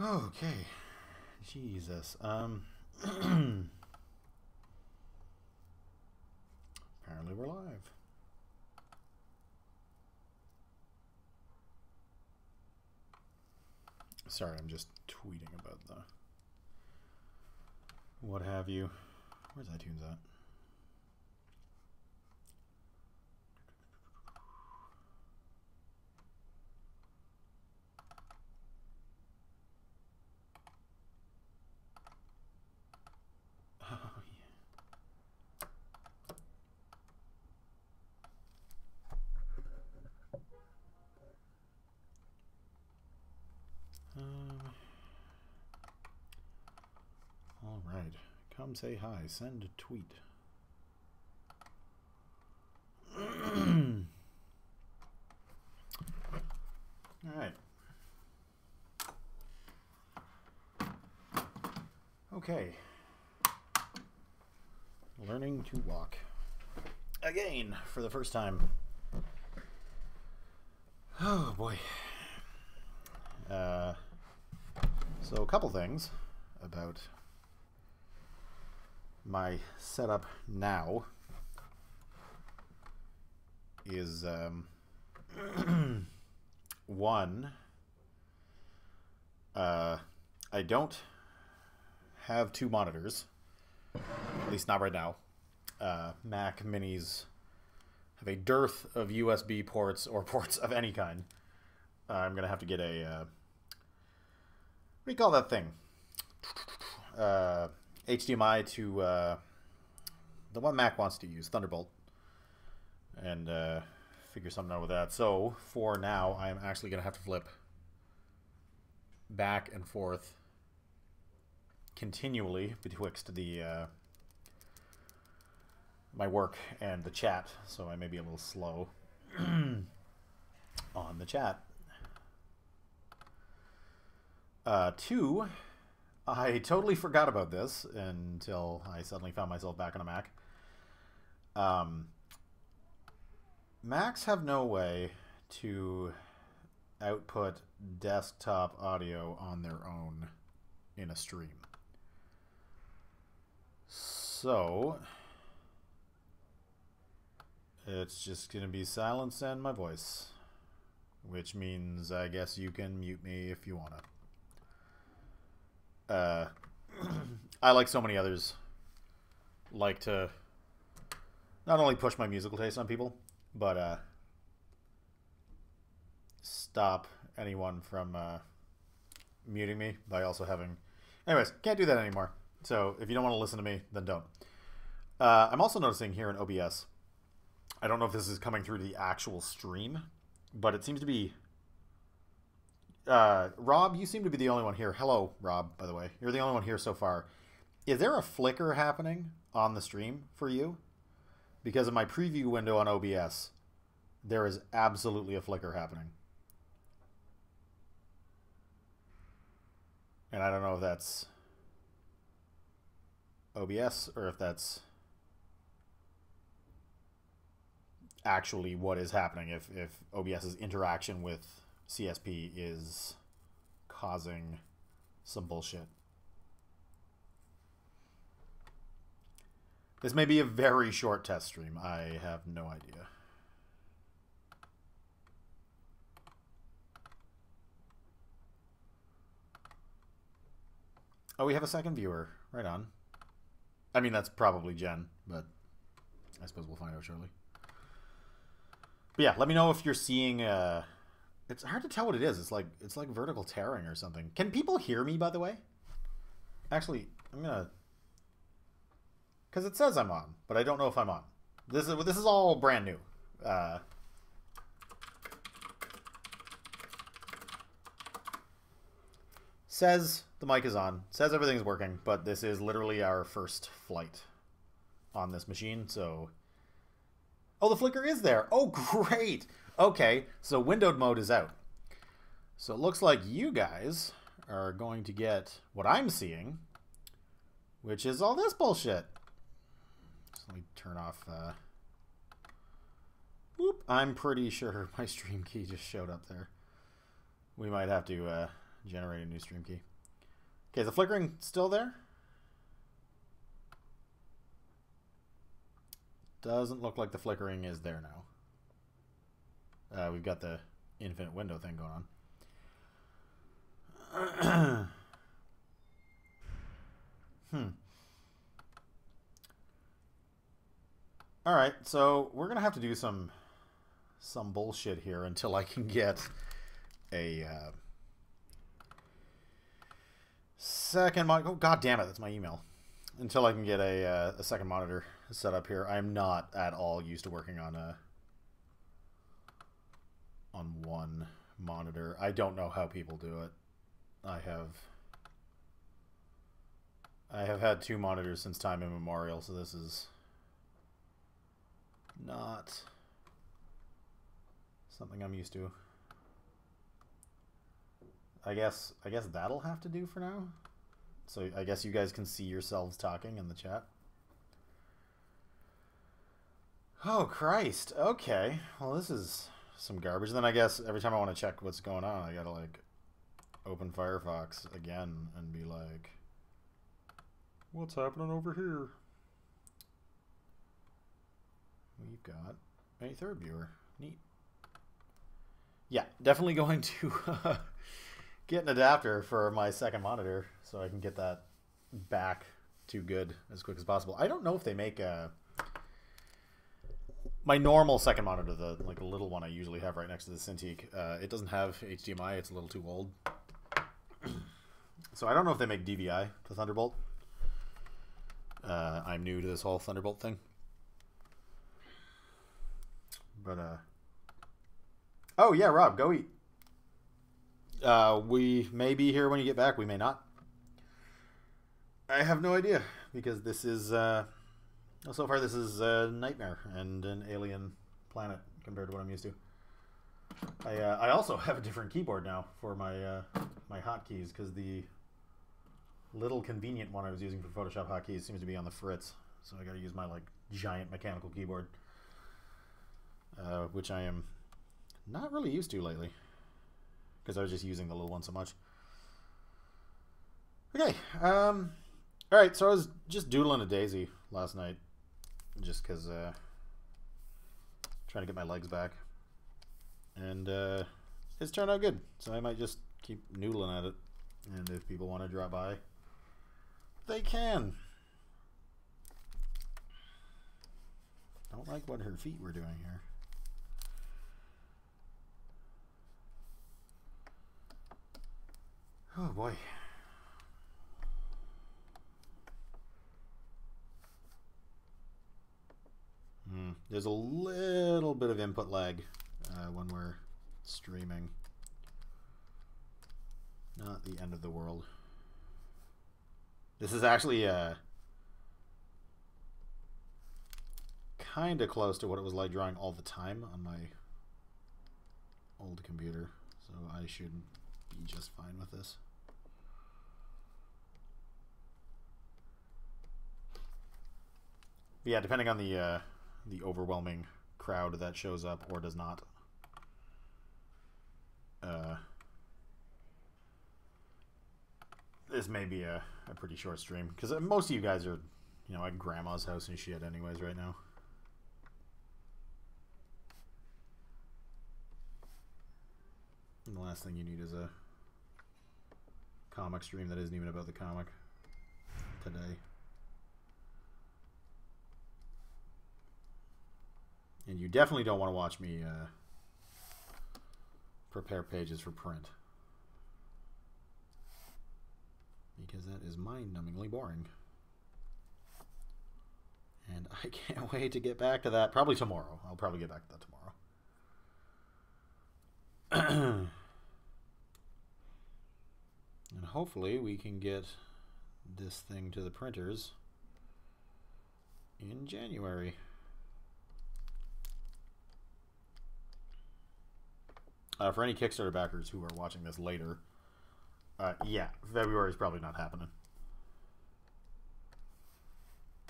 Okay. Jesus. Apparently we're live. Sorry, I'm just tweeting about the what have you. Where's iTunes at? Oh, yeah. All right. Come say hi. Send a tweet. All right. Okay. Learning to walk. Again, for the first time. Oh, boy. So a couple things about my setup now is one, I don't have two monitors, at least not right now. Mac Minis have a dearth of USB ports or ports of any kind. I'm gonna have to get a what do you call that thing? HDMI to the one Mac wants to use, Thunderbolt, and figure something out with that. So for now, I'm actually gonna have to flip back and forth continually betwixt the my work and the chat, so I may be a little slow on the chat. Two, I totally forgot about this until I suddenly found myself back on a Mac. Macs have no way to output desktop audio on their own in a stream. So it's just going to be silence and my voice, which means I guess you can mute me if you want to. I, like so many others, like to not only push my musical taste on people, but stop anyone from muting me by also having... Anyways, can't do that anymore. So if you don't want to listen to me, then don't. I'm also noticing here in OBS, I don't know if this is coming through the actual stream, but it seems to be... Rob, you seem to be the only one here. Hello, Rob, by the way. You're the only one here so far. Is there a flicker happening on the stream for you? Because in my preview window on OBS, there is absolutely a flicker happening. And I don't know if that's OBS or if that's actually what is happening, if OBS's interaction with CSP is causing some bullshit. This may be a very short test stream. I have no idea. Oh, we have a second viewer. Right on. I mean, that's probably Jen, but I suppose we'll find out shortly. But yeah, let me know if you're seeing... It's hard to tell what it is. It's like vertical tearing or something. Can people hear me, by the way? Actually, I'm gonna... Because it says I'm on, but I don't know if I'm on. This is all brand new. Says the mic is on. Says everything's working, but this is literally our first flight on this machine, so... Oh, the flicker is there. Oh, great. Okay, so windowed mode is out. So it looks like you guys are going to get what I'm seeing, which is all this bullshit. So let me turn off... Whoop. I'm pretty sure my stream key just showed up there. We might have to generate a new stream key. Okay, is the flickering still there? Doesn't look like the flickering is there now. We've got the infinite window thing going on. All right, so we're gonna have to do some bullshit here until I can get a second monitor. Oh, god damn it, that's my email. Until I can get a second monitor set up here. I'm not at all used to working on one monitor. I don't know how people do it. I have had 2 monitors since time immemorial, so this is not something I'm used to. I guess that'll have to do for now. So I guess you guys can see yourselves talking in the chat. Oh, Christ. Okay. Well, this is some garbage. Then I guess every time I want to check what's going on, I gotta, like, open Firefox again and be like, what's happening over here? We've got a third viewer. Neat. Yeah, definitely going to get an adapter for my second monitor so I can get that back to good as quick as possible. I don't know if they make my normal second monitor, the little one I usually have right next to the Cintiq. It doesn't have HDMI. It's a little too old. So I don't know if they make DVI to Thunderbolt. I'm new to this whole Thunderbolt thing. But, oh, yeah, Rob, go eat. We may be here when you get back. We may not. I have no idea, because this is, so far this is a nightmare and an alien planet compared to what I'm used to. I also have a different keyboard now for my my hotkeys, because the little convenient one I was using for Photoshop hotkeys seems to be on the fritz. So I got to use my, like, giant mechanical keyboard. Which I am not really used to lately, because I was just using the little one so much. Okay, alright, so I was just doodling a daisy last night, just because, trying to get my legs back, and, it's turned out good, so I might just keep noodling at it, and if people want to drop by, they can. Don't like what her feet were doing here. Oh boy. There's a little bit of input lag when we're streaming. Not the end of the world. This is actually kind of close to what it was like drawing all the time on my old computer, so I should be just fine with this. But yeah, depending on the overwhelming crowd that shows up or does not, this may be a pretty short stream, because most of you guys are, you know, at grandma's house and shit anyways right now. And the last thing you need is a comic stream that isn't even about the comic today. And you definitely don't want to watch me prepare pages for print, because that is mind-numbingly boring. And I can't wait to get back to that. Probably tomorrow. I'll probably get back to that tomorrow. And hopefully we can get this thing to the printers in January. For any Kickstarter backers who are watching this later, yeah, February is probably not happening.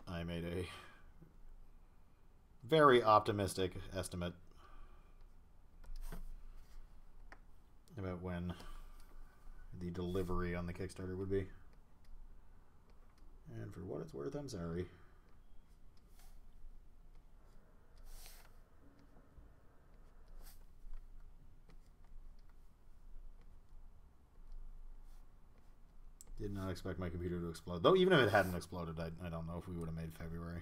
I made a very optimistic estimate about when the delivery on the Kickstarter would be. And for what it's worth, I'm sorry. Did not expect my computer to explode. Though even if it hadn't exploded, I don't know if we would have made February.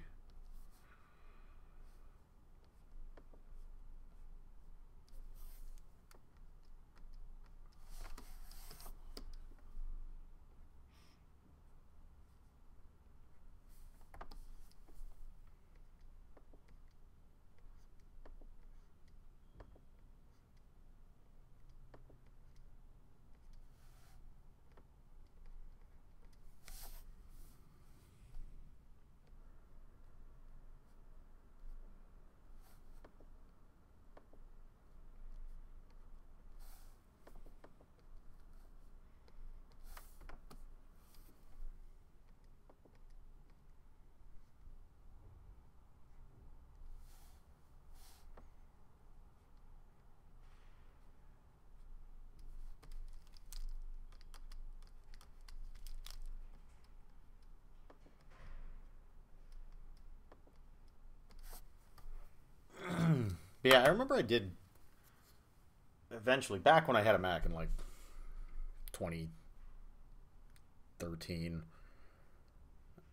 But yeah, I remember I did eventually, back when I had a Mac in like 2013,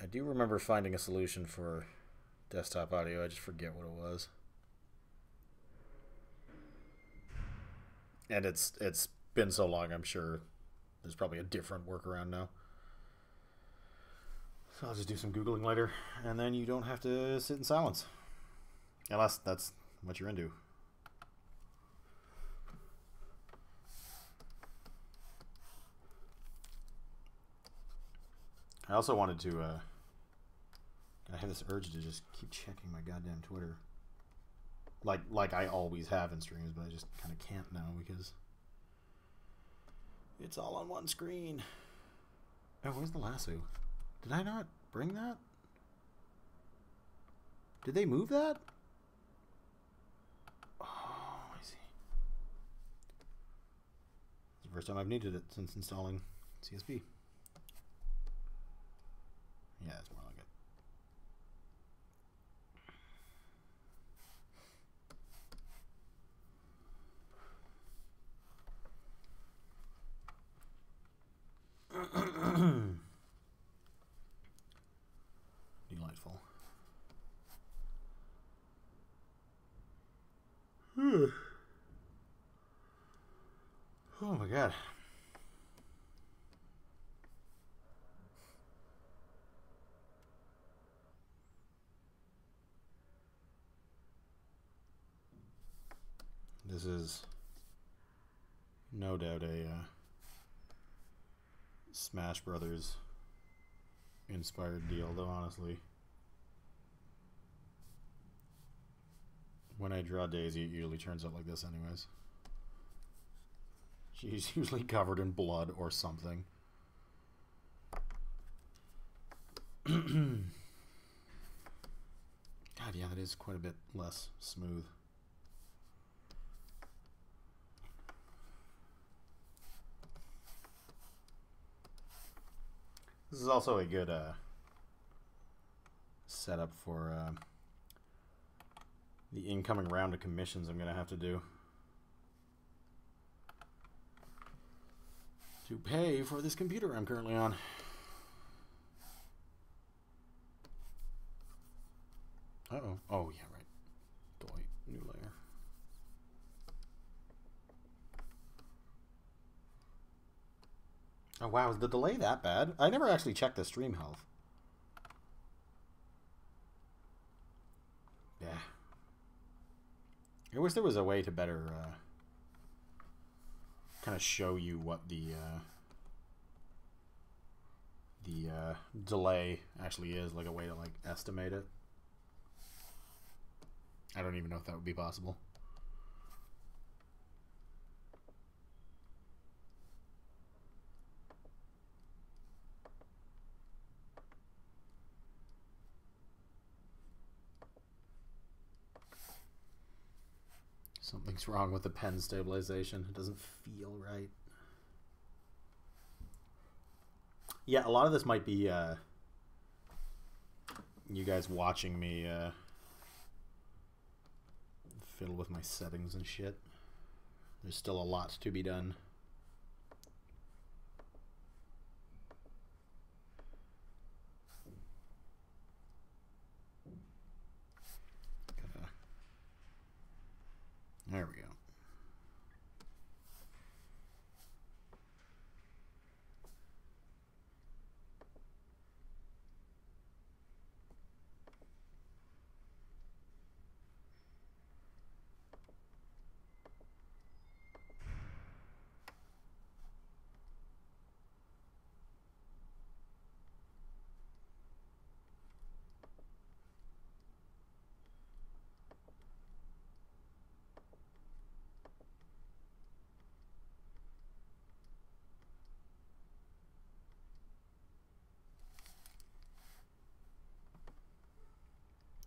I do remember finding a solution for desktop audio. I just forget what it was. And it's been so long, I'm sure there's probably a different workaround now. So I'll just do some Googling later, and then you don't have to sit in silence. Unless that's what you're into. I also wanted to, I have this urge to just keep checking my goddamn Twitter. Like I always have in streams, but I just kind of can't now because it's all on one screen. Oh, where's the lasso? Did I not bring that? Did they move that? Oh, I see. It's the first time I've needed it since installing CSP. Yeah, it's more like it. Delightful. Oh my god. This is no doubt a Smash Brothers inspired deal, though honestly. When I draw Daisy, it usually turns out like this anyways. She's usually covered in blood or something. God, yeah, that is quite a bit less smooth. This is also a good setup for the incoming round of commissions I'm going to have to do to pay for this computer I'm currently on. Uh-oh. Oh, yeah, right. Delete new layer. Oh, wow. Is the delay that bad? I never actually checked the stream health. Yeah. I wish there was a way to better kind of show you what the delay actually is, like a way to like estimate it. I don't even know if that would be possible. Something's wrong with the pen stabilization. It doesn't feel right. Yeah, a lot of this might be you guys watching me fiddle with my settings and shit. There's still a lot to be done. There we go.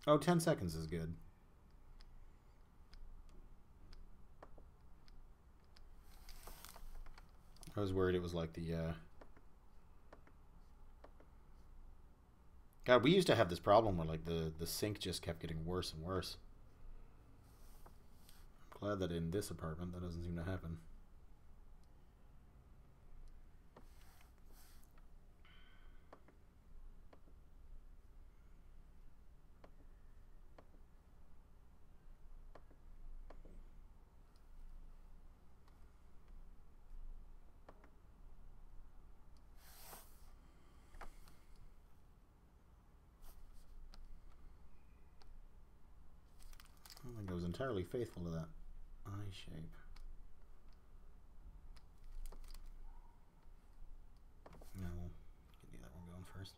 Oh, 10 seconds is good. I was worried it was like the... God, we used to have this problem where like the sync just kept getting worse and worse. I'm glad that in this apartment that doesn't seem to happen. I don't think I was entirely faithful to that eye shape. No, we'll get that one going first.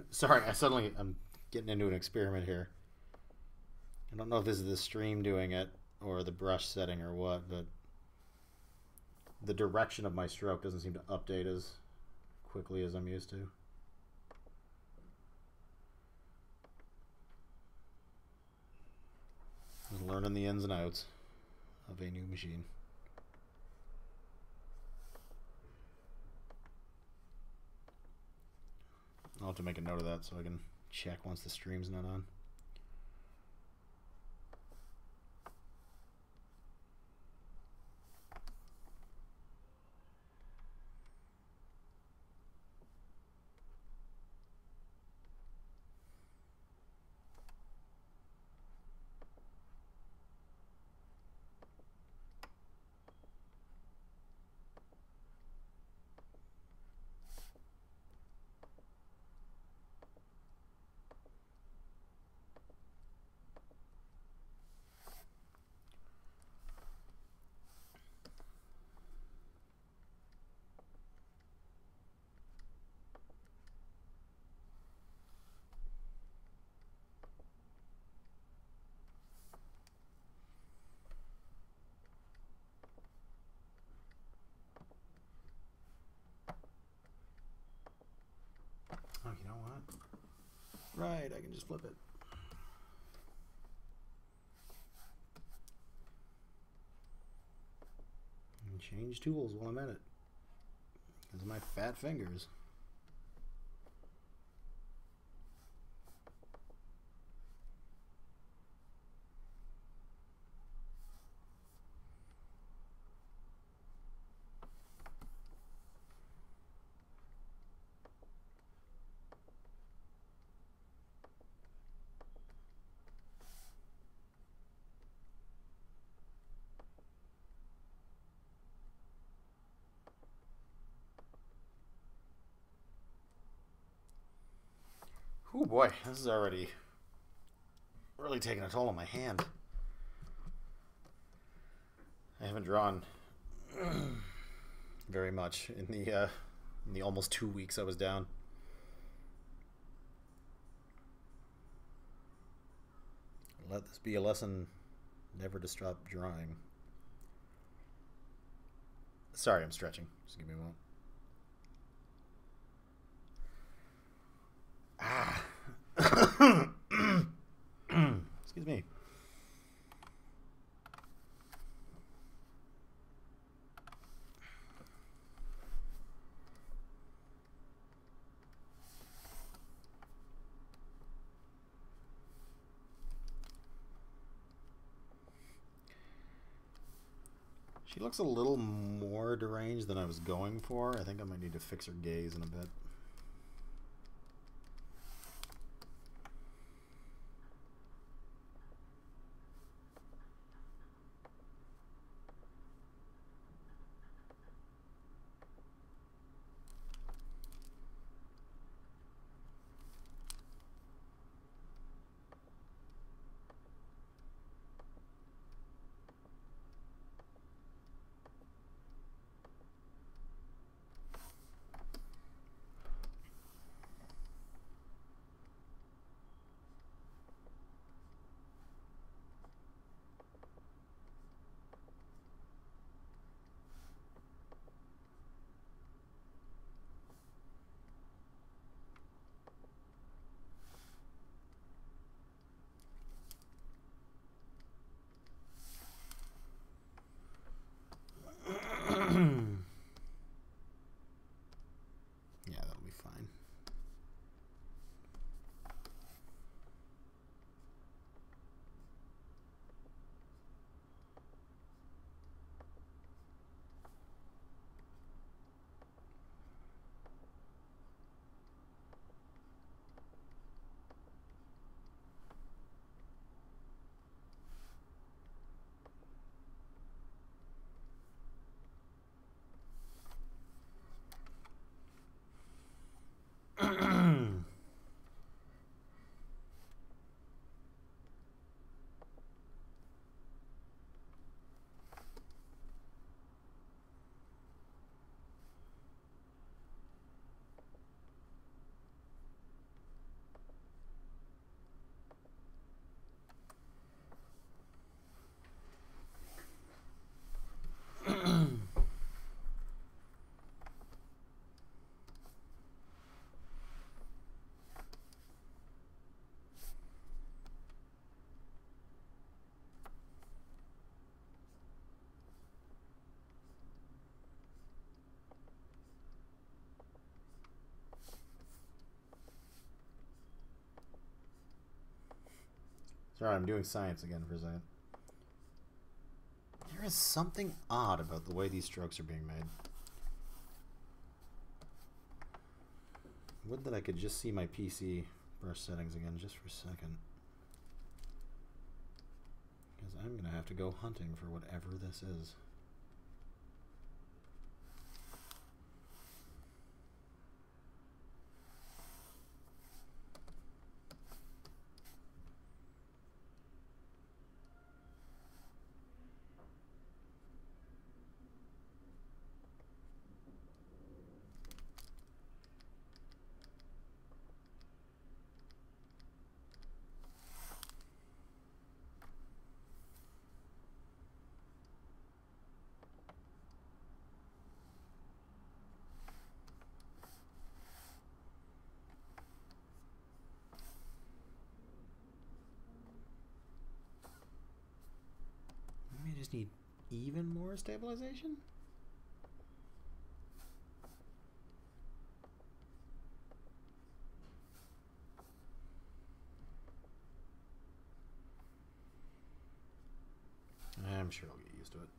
Sorry, I'm getting into an experiment here. I don't know if this is the stream doing it or the brush setting or what, but the direction of my stroke doesn't seem to update as quickly as I'm used to. Just learning the ins and outs of a new machine. I'll have to make a note of that so I can check once the stream's not on. Oh, you know what? Right, I can just flip it. And change tools while I'm at it. Because of my fat fingers. Oh boy, this is already really taking a toll on my hand. I haven't drawn very much in the almost 2 weeks I was down. Let this be a lesson never to stop drawing. Sorry, I'm stretching. Just give me a moment. Excuse me. She looks a little more deranged than I was going for. I think I might need to fix her gaze in a bit. Yeah, that'll be fine. Sorry, I'm doing science again for a second. There is something odd about the way these strokes are being made. Would that I could just see my PC brush settings again just for a second. Because I'm going to have to go hunting for whatever this is. Maybe I just need even more stabilization? I'm sure I'll get used to it.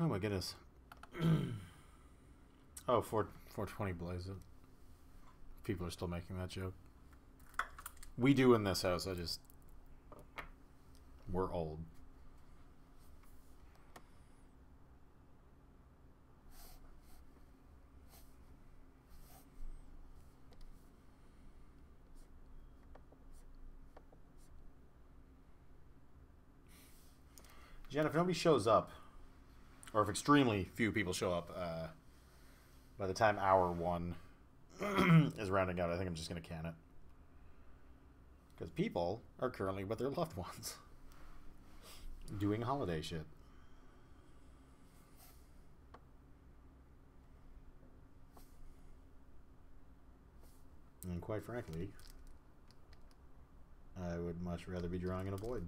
Oh my goodness. Oh, 420 blaze it. People are still making that joke. We do in this house. We're old. Jen, if nobody shows up, or if extremely few people show up, by the time hour 1 is rounding out, I think I'm just going to can it. Because people are currently with their loved ones. Doing holiday shit. And quite frankly, I would much rather be drawing in a void.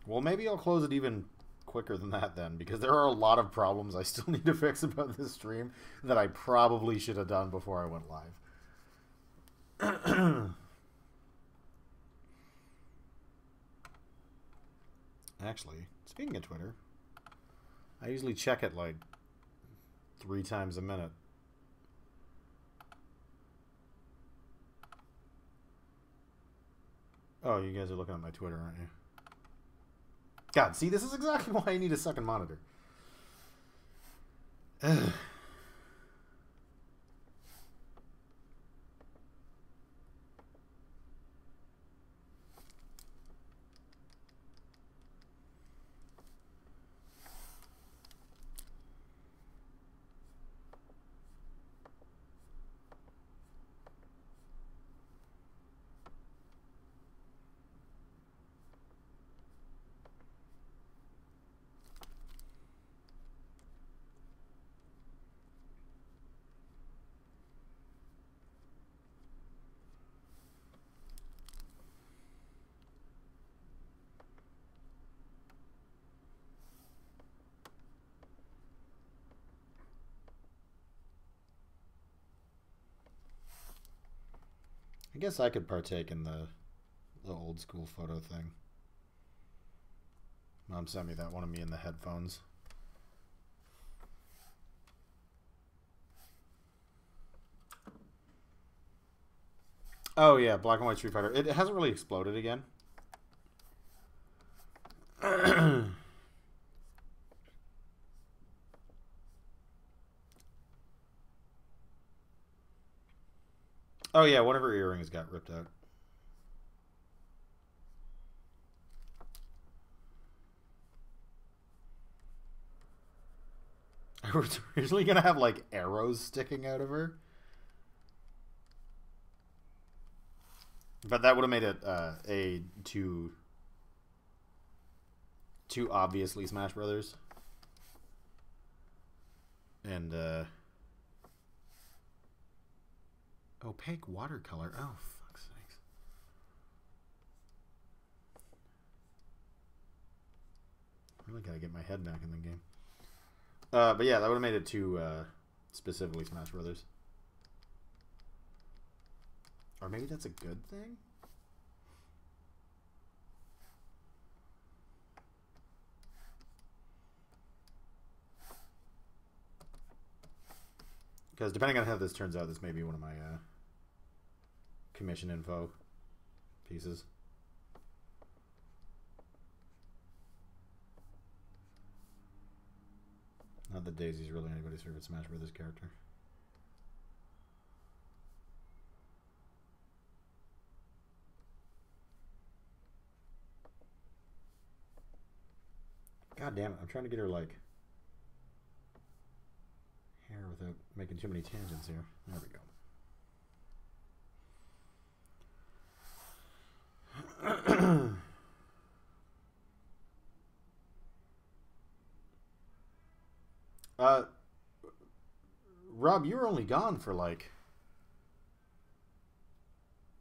Well, maybe I'll close it even quicker than that then, because there are a lot of problems I still need to fix about this stream that I probably should have done before I went live. Actually, speaking of Twitter, I usually check it like 3 times a minute. Oh, you guys are looking at my Twitter, aren't you? God, see, this is exactly why I need a second monitor. I guess I could partake in the old school photo thing. Mom sent me that one of me in the headphones. Oh yeah, Black and White Street Fighter. It hasn't really exploded again. Oh yeah, one of her earrings got ripped out. I was originally gonna have like arrows sticking out of her, but that would have made it a too obviously Smash Brothers. And opaque watercolor. Oh, fuck's sakes. Really gotta get my head back in the game. But yeah, that would have made it too specifically Smash Brothers. Or maybe that's a good thing? Because depending on how this turns out, this may be one of my commission info pieces. Not that Daisy's really anybody's favorite Smash Brothers character. God damn it, I'm trying to get her, like, hair without making too many tangents here. There we go. Rob, you were only gone for like,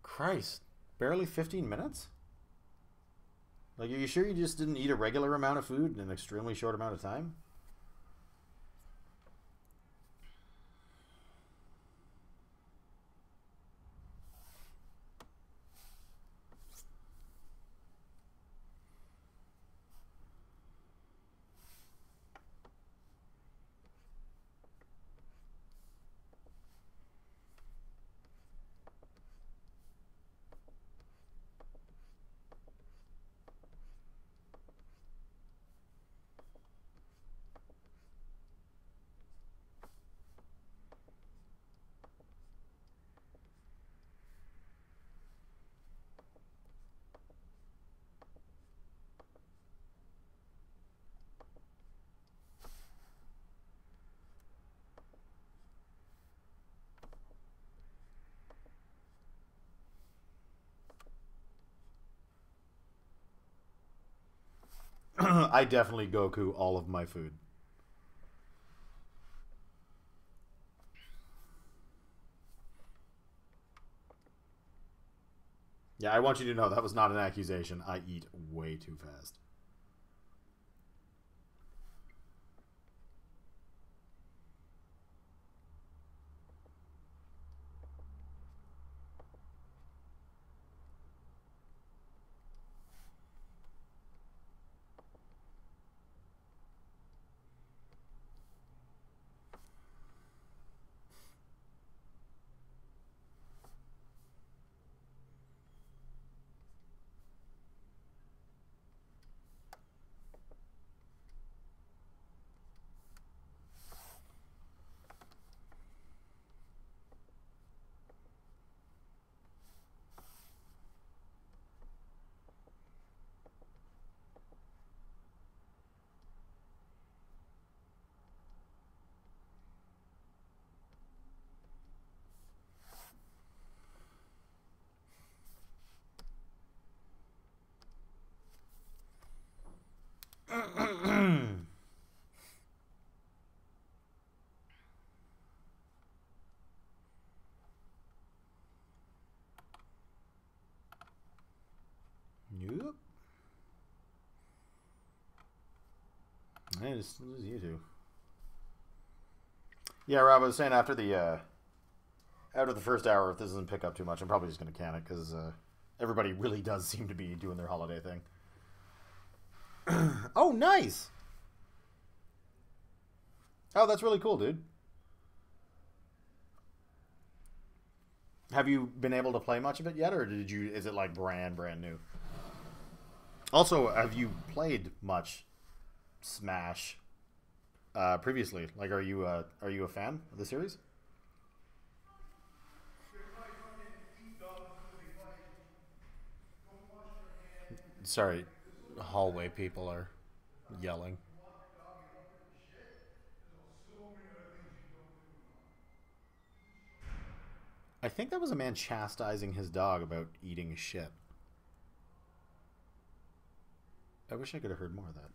Christ, Barely 15 minutes? Like, are you sure you just didn't eat a regular amount of food in an extremely short amount of time? I definitely Goku all of my food. Yeah, I want you to know that was not an accusation. I eat way too fast. Yep. It's you two. Yeah, Rob, I was saying after the first hour, if this doesn't pick up too much, I'm probably just going to can it because everybody really does seem to be doing their holiday thing. Oh, nice! Oh, that's really cool, dude. Have you been able to play much of it yet, or did you? Is it like brand new? Also, have you played much Smash previously? Like, are you a fan of the series? Sorry, hallway people are yelling. I think that was a man chastising his dog about eating shit. I wish I could have heard more of that.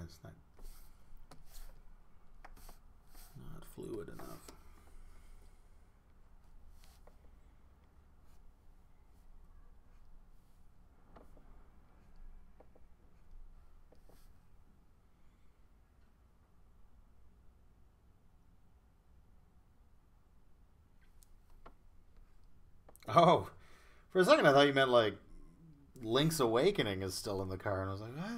It's not fluid enough. Oh, for a second I thought you meant like Link's Awakening is still in the car, and I was like, what?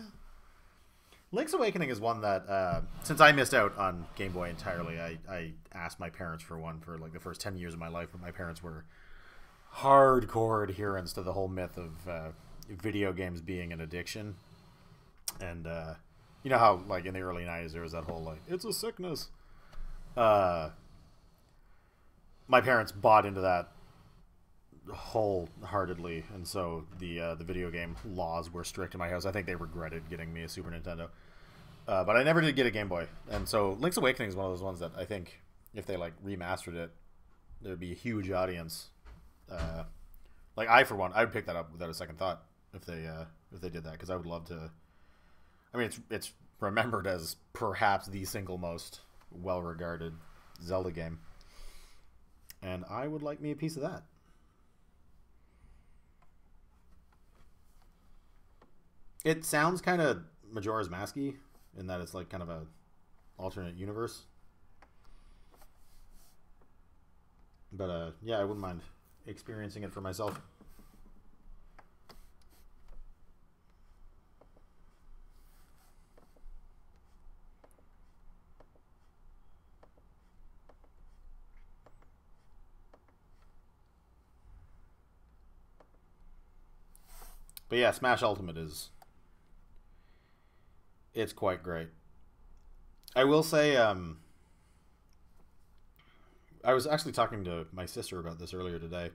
Link's Awakening is one that, since I missed out on Game Boy entirely, I asked my parents for one for like the first 10 years of my life, but my parents were hardcore adherents to the whole myth of video games being an addiction. And, you know how, like, in the early 90s, there was that whole, like, it's a sickness. My parents bought into that wholeheartedly, and so the video game laws were strict in my house. I think they regretted getting me a Super Nintendo. But I never did get a Game Boy, and so Link's Awakening is one of those ones that I think if they like remastered it, there'd be a huge audience. Like I, for one, I would pick that up without a second thought if they did that, because I would love to. I mean, it's remembered as perhaps the single most well-regarded Zelda game, and I would like me a piece of that. It sounds kind of Majora's Mask-y in that it's like kind of a alternate universe. But yeah, I wouldn't mind experiencing it for myself. But yeah, Smash Ultimate it's quite great. I will say, I was actually talking to my sister about this earlier today.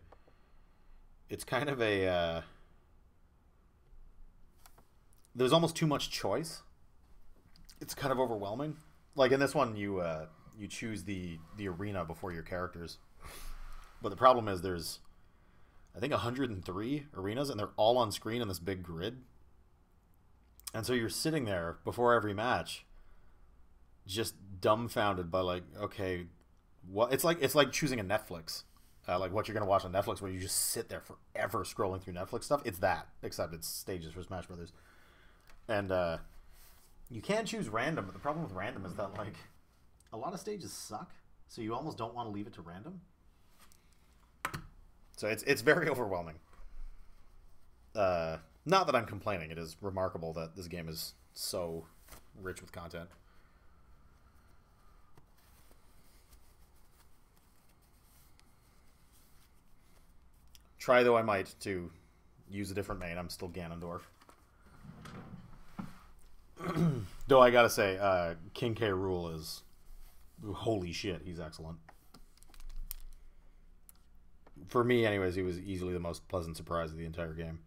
It's kind of a there's almost too much choice. It's kind of overwhelming. Like in this one, you choose the arena before your characters, but the problem is there's I think 103 arenas, and they're all on screen in this big grid. And so you're sitting there before every match, just dumbfounded by like, okay, what? It's like choosing a Netflix, like what you're gonna watch on Netflix, where you just sit there forever scrolling through Netflix stuff. It's that, except it's stages for Smash Brothers, and you can choose random. But the problem with random is that like a lot of stages suck, so you almost don't want to leave it to random. So it's very overwhelming. Not that I'm complaining. It is remarkable that this game is so rich with content. Try though I might to use a different main. I'm still Ganondorf. Though I gotta say, King K. Rool is holy shit. He's excellent. For me, anyways, he was easily the most pleasant surprise of the entire game.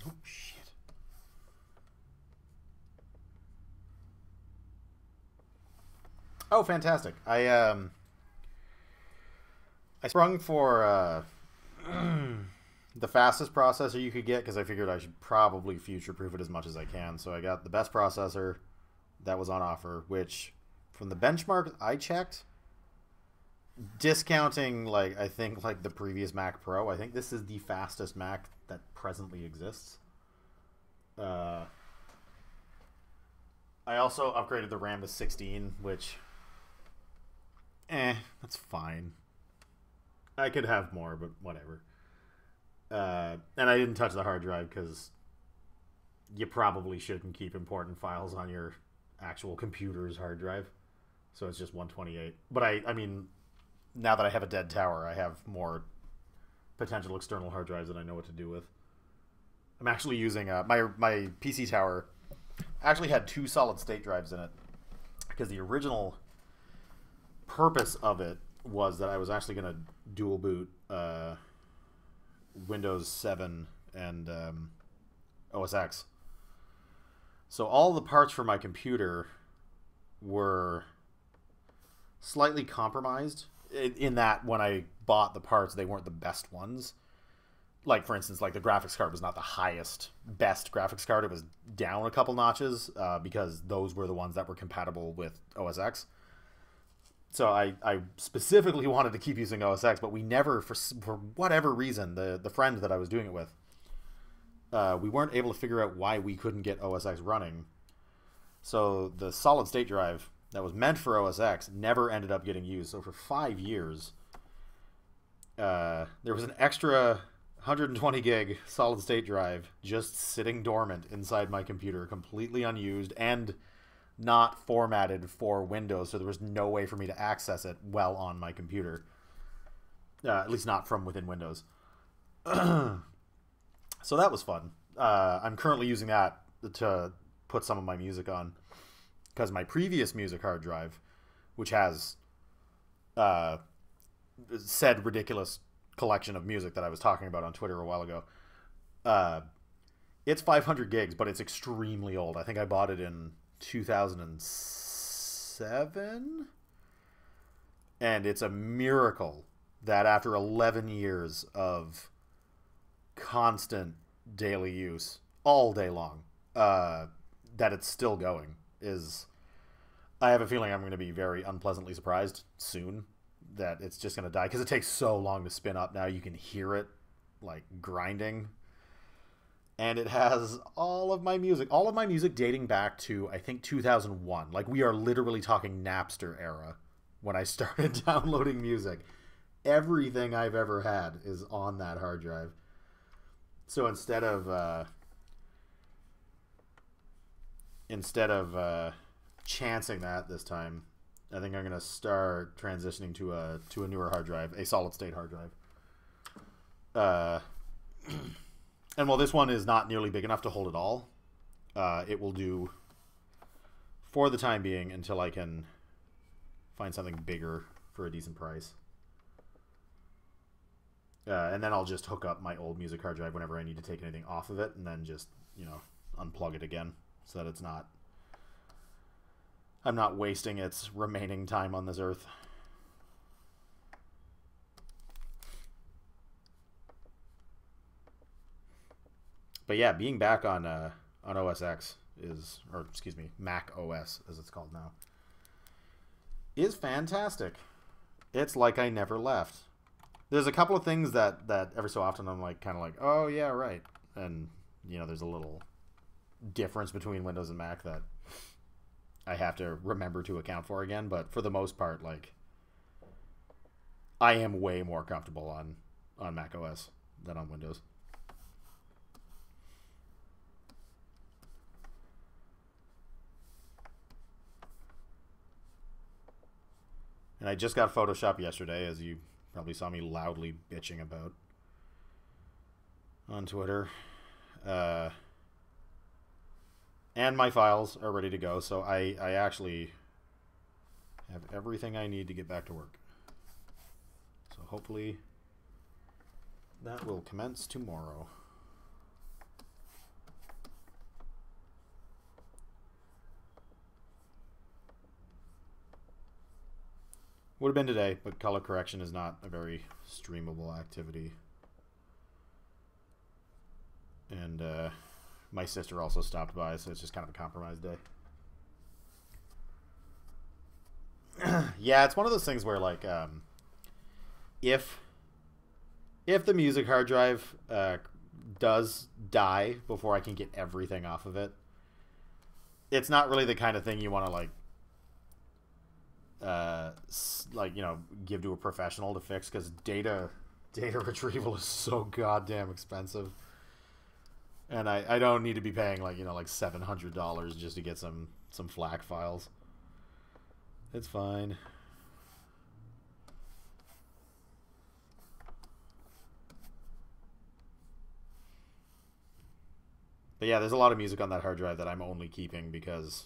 Oh, shit. Oh, fantastic. I sprung for the fastest processor you could get because I figured I should probably future-proof it as much as I can. So I got the best processor that was on offer, which from the benchmark I checked, discounting like I think like the previous Mac Pro, I think this is the fastest Mac that presently exists. I also upgraded the RAM to 16, which that's fine. I could have more, but whatever. And I didn't touch the hard drive because you probably shouldn't keep important files on your actual computer's hard drive. So it's just 128. But I mean, now that I have a dead tower, I have more potential external hard drives that I know what to do with. I'm actually using my PC tower actually had 2 solid state drives in it because the original purpose of it was that I was actually going to dual boot Windows 7 and OS X. So all the parts for my computer were slightly compromised in that when I bought the parts, they weren't the best ones. Like, for instance, like the graphics card was not the best graphics card. It was down a couple notches because those were the ones that were compatible with OS X. So I specifically wanted to keep using OS X, but we never, for whatever reason, the friend that I was doing it with, we weren't able to figure out why we couldn't get OS X running. So the solid state drive that was meant for OS X never ended up getting used. So for 5 years, there was an extra 120 gig solid state drive just sitting dormant inside my computer, completely unused and not formatted for Windows, so there was no way for me to access it well on my computer. At least not from within Windows. So that was fun. I'm currently using that to put some of my music on, because my previous music hard drive, which has said ridiculous collection of music that I was talking about on Twitter a while ago, it's 500 gigs, but it's extremely old. I think I bought it in 2007, and it's a miracle that after 11 years of constant daily use all day long, that it's still going. I have a feeling I'm going to be very unpleasantly surprised soon that it's just going to die, because it takes so long to spin up now. You can hear it like grinding. And it has all of my music dating back to, I think, 2001. Like, we are literally talking Napster era when I started downloading music. Everything I've ever had is on that hard drive. So instead of chancing that this time, I think I'm going to start transitioning to a newer hard drive, a solid state hard drive. And while this one is not nearly big enough to hold it all, it will do for the time being until I can find something bigger for a decent price. And then I'll just hook up my old music hard drive whenever I need to take anything off of it, and then just, unplug it again so that I'm not wasting its remaining time on this earth. But yeah, being back on OS X Mac OS as it's called now, is fantastic. It's like I never left. There's a couple of things that every so often I'm kind of like, oh yeah, right. And there's a little difference between Windows and Mac that I have to remember to account for again. But for the most part, I am way more comfortable on Mac OS than on Windows. And I just got Photoshop yesterday, as you probably saw me loudly bitching about on Twitter. And my files are ready to go, so I actually have everything I need to get back to work. So hopefully that will commence tomorrow. Would have been today, but color correction is not a very streamable activity. And my sister also stopped by, so it's just kind of a compromised day. Yeah, it's one of those things where, if the music hard drive does die before I can get everything off of it, it's not really the kind of thing you want to, give to a professional to fix, because data retrieval is so goddamn expensive, and I don't need to be paying $700 just to get some FLAC files. It's fine. But yeah, there's a lot of music on that hard drive that I'm only keeping because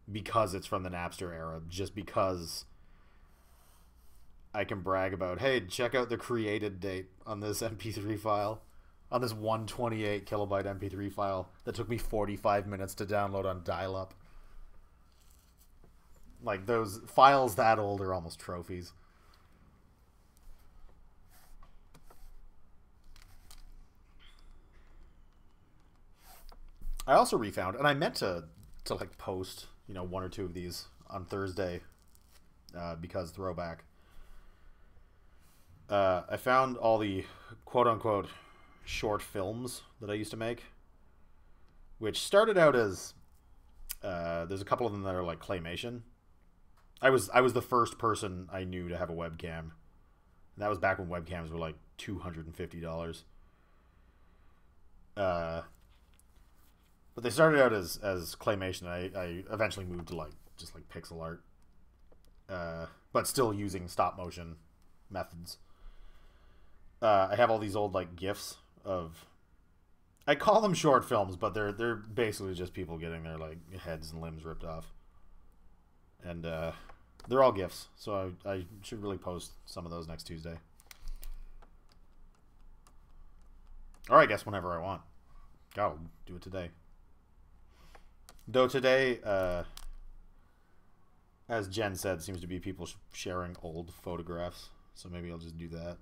it's from the Napster era, just because I can brag about, hey, check out the created date on this MP3 file, on this 128 kilobyte MP3 file that took me 45 minutes to download on dial-up. Like, those files that old are almost trophies. I also refound, and I meant to like post, you know, one or two of these on Thursday, because throwback. I found all the quote-unquote short films that I used to make, which started out as there's a couple of them that are like claymation. I was the first person I knew to have a webcam, and that was back when webcams were like $250. But they started out as claymation. I eventually moved to like just like pixel art, but still using stop motion methods. I have all these old like GIFs of, I call them short films, but they're basically just people getting their like heads and limbs ripped off, and they're all GIFs. So I should really post some of those next Tuesday, or I guess whenever I want. God, I'll do it today. Though today, as Jen said, seems to be people sharing old photographs, so maybe I'll just do that.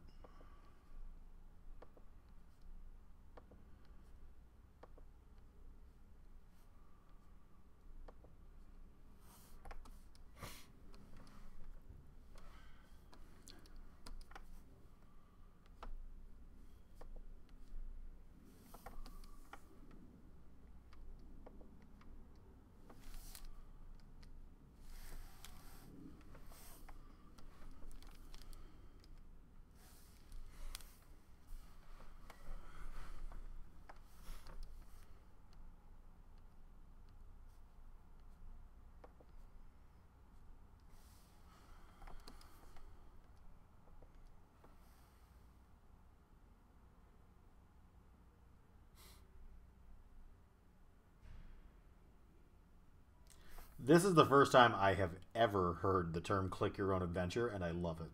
This is the first time I have ever heard the term click your own adventure, and I love it.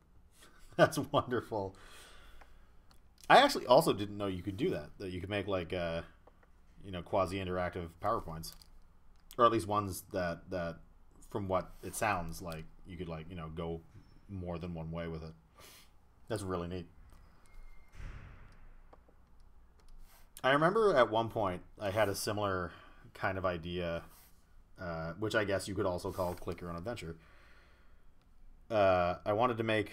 That's wonderful. I actually also didn't know you could do that. That you could make like you know, quasi-interactive PowerPoints, or at least ones that from what it sounds like you could like, you know, go more than one way with it. That's really neat. I remember at one point I had a similar kind of idea, which I guess you could also call click your own adventure. I wanted to make,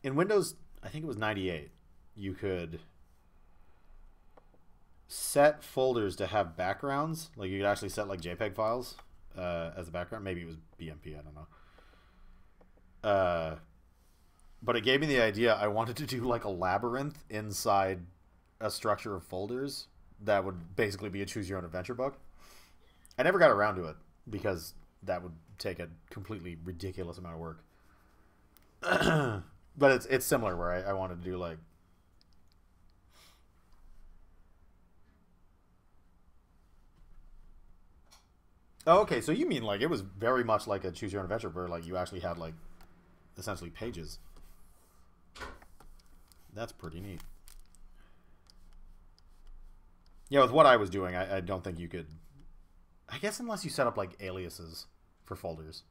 in Windows, I think it was 98, you could set folders to have backgrounds. Like you could actually set like JPEG files as a background. Maybe it was BMP, I don't know. But it gave me the idea. I wanted to do like a labyrinth inside a structure of folders that would basically be a choose your own adventure book. I never got around to it because that would take a completely ridiculous amount of work. But it's similar where I wanted to do like, oh, okay, so you mean like it was very much like a choose your own adventure where like you actually had like essentially pages. That's pretty neat. Yeah, with what I was doing, I don't think you could, I guess unless you set up like aliases for folders,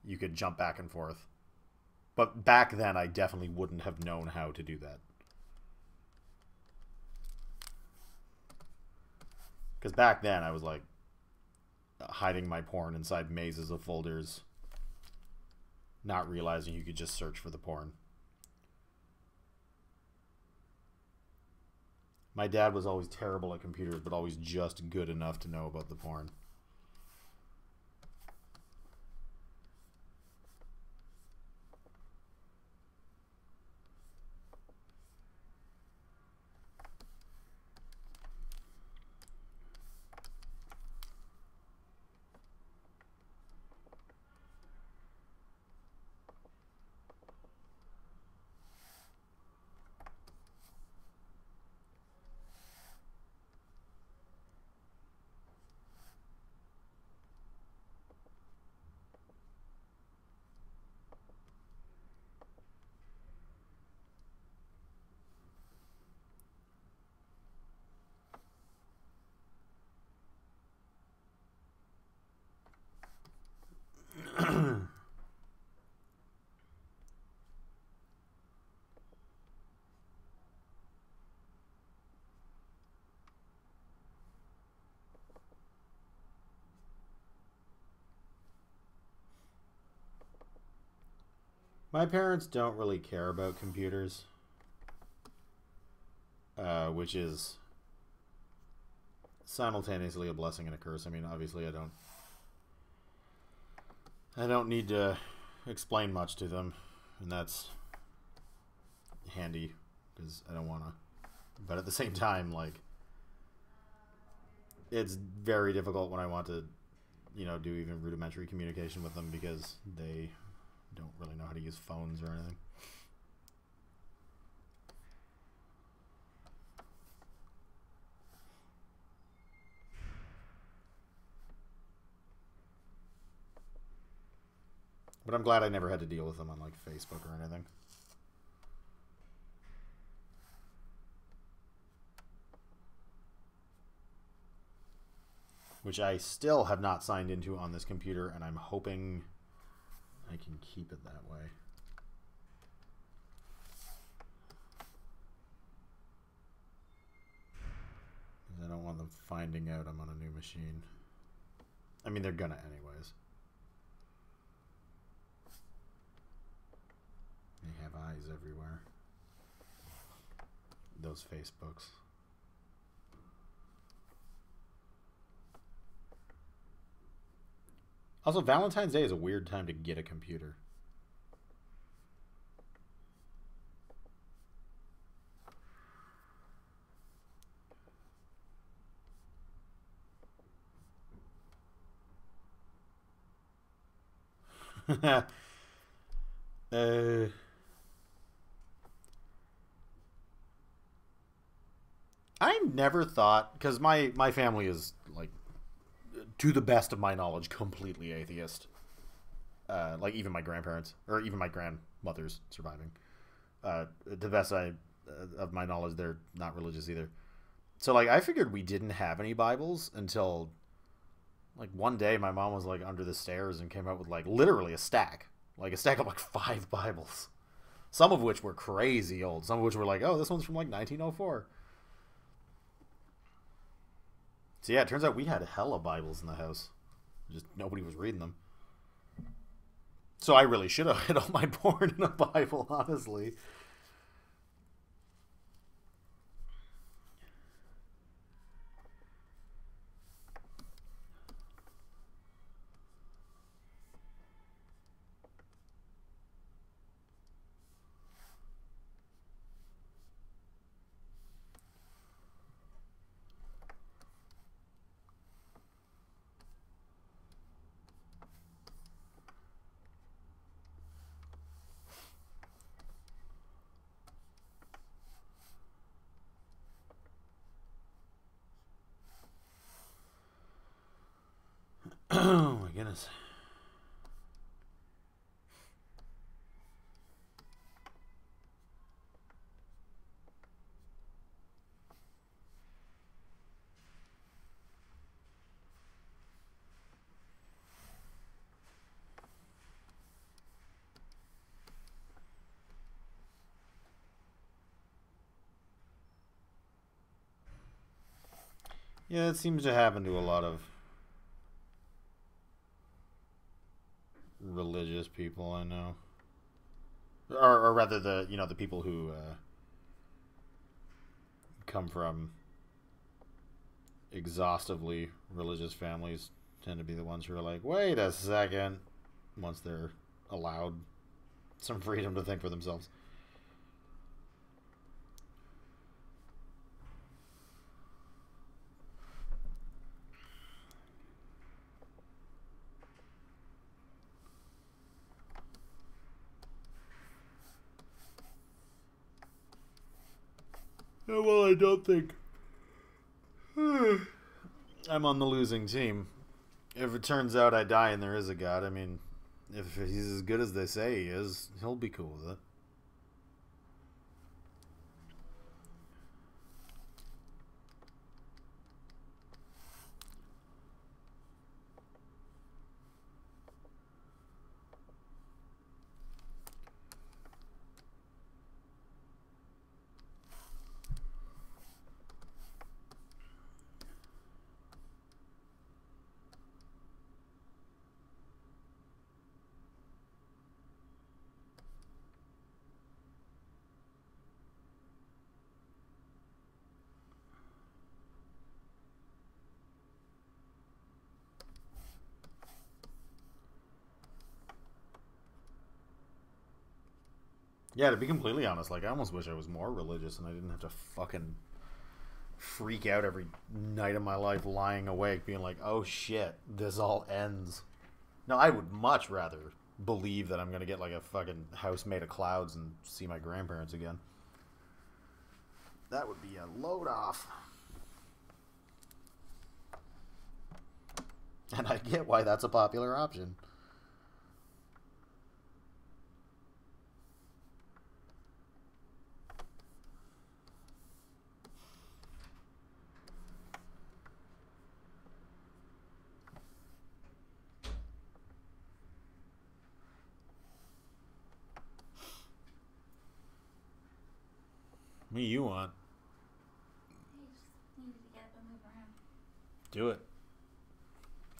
you could jump back and forth. But back then, I definitely wouldn't have known how to do that. Because back then, I was like hiding my porn inside mazes of folders, not realizing you could just search for the porn. My dad was always terrible at computers, but always just good enough to know about the porn. My parents don't really care about computers, which is simultaneously a blessing and a curse. I mean, obviously, I don't need to explain much to them, and that's handy because I don't want to. But at the same time, like, it's very difficult when I want to, do even rudimentary communication with them because they don't really know how to use phones or anything. But I'm glad I never had to deal with them on, like, Facebook or anything. Which I still have not signed into on this computer, and I'm hoping I can keep it that way. I don't want them finding out I'm on a new machine. I mean, they're gonna anyways. They have eyes everywhere. Those Facebooks. Also, Valentine's Day is a weird time to get a computer. I never thought, because my family is, like, to the best of my knowledge, completely atheist. Like, even my grandparents, or even my grandmother's surviving. To the best of my knowledge, they're not religious either. So, like, I figured we didn't have any Bibles until, like, one day my mom was, like, under the stairs and came out with, like, literally a stack. Like, a stack of, like, 5 Bibles. Some of which were crazy old. Some of which were like, oh, this one's from, like, 1904. So yeah, it turns out we had hella Bibles in the house. Just nobody was reading them. So I really should have hid all my porn in a Bible, honestly. Oh my goodness. Yeah, it seems to happen to a lot of religious people I know. Or rather the people who come from exhaustively religious families tend to be the ones who are like, wait a second, once they're allowed some freedom to think for themselves. Yeah, well, I don't think I'm on the losing team. If it turns out I die and there is a God, I mean, if he's as good as they say he is, he'll be cool with it. Yeah, to be completely honest, like I almost wish I was more religious and I didn't have to fucking freak out every night of my life lying awake being like, oh shit, this all ends. No, I would much rather believe that I'm gonna get like a fucking house made of clouds and see my grandparents again. That would be a load off. And I get why that's a popular option. Me, you want? I just needed to get up and move around. Do it.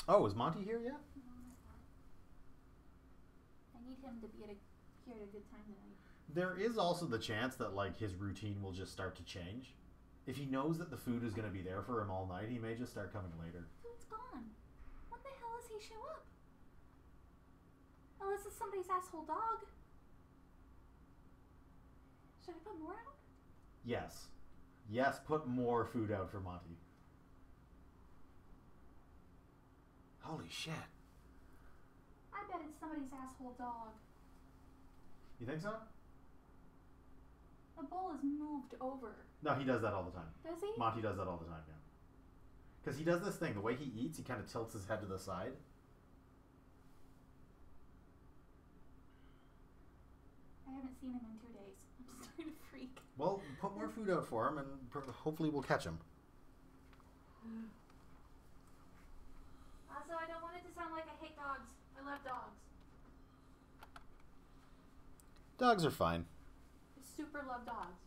Oh, is Monty here yet? I need him to be here at a good time tonight. There is also the chance that like his routine will just start to change. If he knows that the food is going to be there for him all night, he may just start coming later. Food's gone. When the hell does he show up? Unless it's somebody's asshole dog. Should I put more out? Yes. Yes, put more food out for Monty. Holy shit. I bet it's somebody's asshole dog. You think so? The bowl is moved over. No, he does that all the time. Does he? Monty does that all the time, yeah. Because he does this thing. The way he eats, he kind of tilts his head to the side. I haven't seen him in 2 days. I'm starting to freak. Well, put more food out for him, and hopefully we'll catch him. Also, I don't want it to sound like I hate dogs. I love dogs. Dogs are fine. I super love dogs.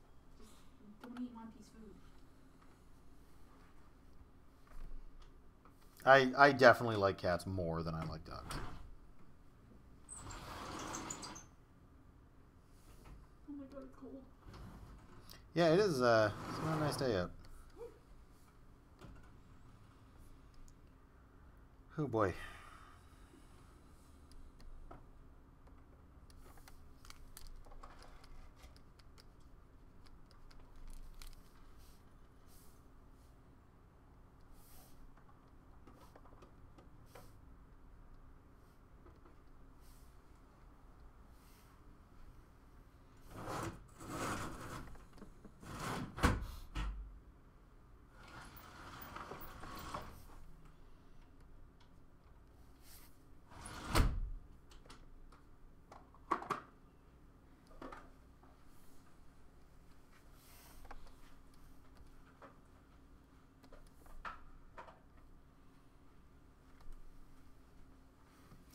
Just don't eat Monty's food. I definitely like cats more than I like dogs. Oh my god, it's cold. Yeah, it is. It's not a nice day out. Oh boy.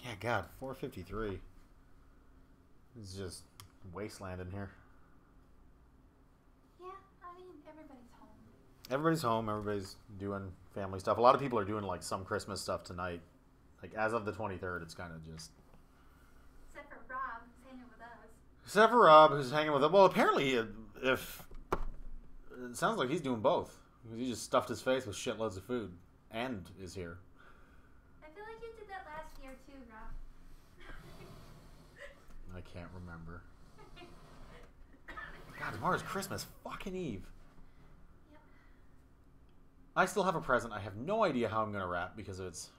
Yeah, God, 4:53. It's just wasteland in here. Yeah, I mean, everybody's home. Everybody's home. Everybody's doing family stuff. A lot of people are doing like some Christmas stuff tonight. Like as of the 23rd, it's kind of just. Except for Rob, who's hanging with us. Except for Rob, who's hanging with it. Well, apparently, if it sounds like he's doing both. He just stuffed his face with shitloads of food and is here. I feel like you did that last year too, Rob. I can't remember. God, tomorrow's Christmas fucking Eve. Yep. I still have a present. I have no idea how I'm going to wrap because of its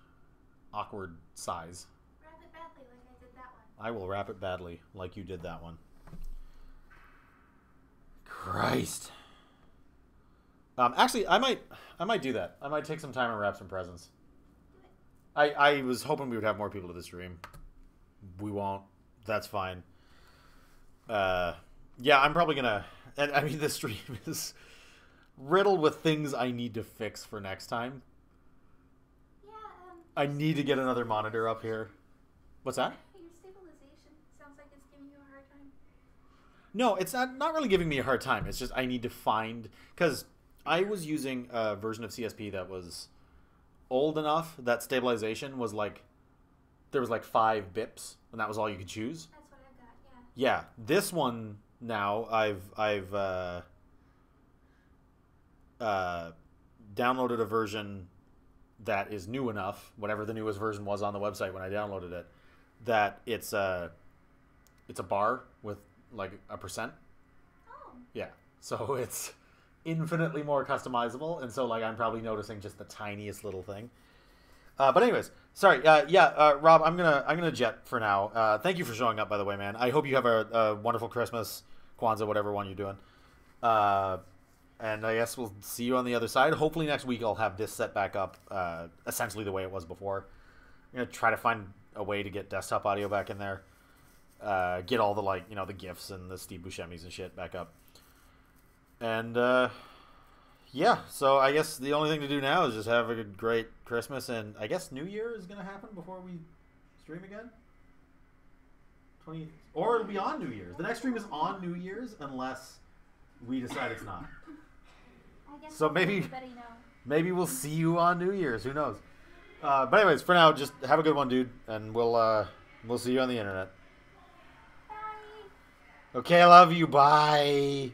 awkward size. Wrap it badly like I did that one. I will wrap it badly like you did that one. Christ. Actually, I might do that. I might take some time and wrap some presents. Do it. I was hoping we would have more people to the stream. We won't. That's fine. Yeah, I'm probably gonna. And I mean, the stream is riddled with things I need to fix for next time. Yeah, I need to get another monitor up here. What's that? your stabilization sounds like it's giving you a hard time. No, it's not really giving me a hard time. It's just I need to find... Because I was using a version of CSP that was old enough that stabilization was like... There was like 5 bips, and that was all you could choose. That's what I've got, Yeah, this one now I've downloaded a version that is new enough, whatever the newest version was on the website when I downloaded it, that it's a bar with like a percent. Oh. Yeah. So it's infinitely more customizable, and so like I'm probably noticing just the tiniest little thing. But anyways, sorry. Rob, I'm gonna jet for now. Thank you for showing up, by the way, man. I hope you have a wonderful Christmas, Kwanzaa, whatever one you're doing. And I guess we'll see you on the other side. Hopefully next week I'll have this set back up, essentially the way it was before. I'm gonna try to find a way to get desktop audio back in there. Get all the the GIFs and the Steve Buscemi's and shit back up. And yeah, so I guess the only thing to do now is just have a great Christmas, and I guess New Year is gonna happen before we stream again. Or it'll be on New Year's. The next stream is on New Year's unless we decide it's not. I guess So maybe everybody know. maybe we'll see you on New Year's. Who knows? But anyways, for now, just have a good one, dude, and we'll see you on the internet. Bye. Okay, I love you. Bye.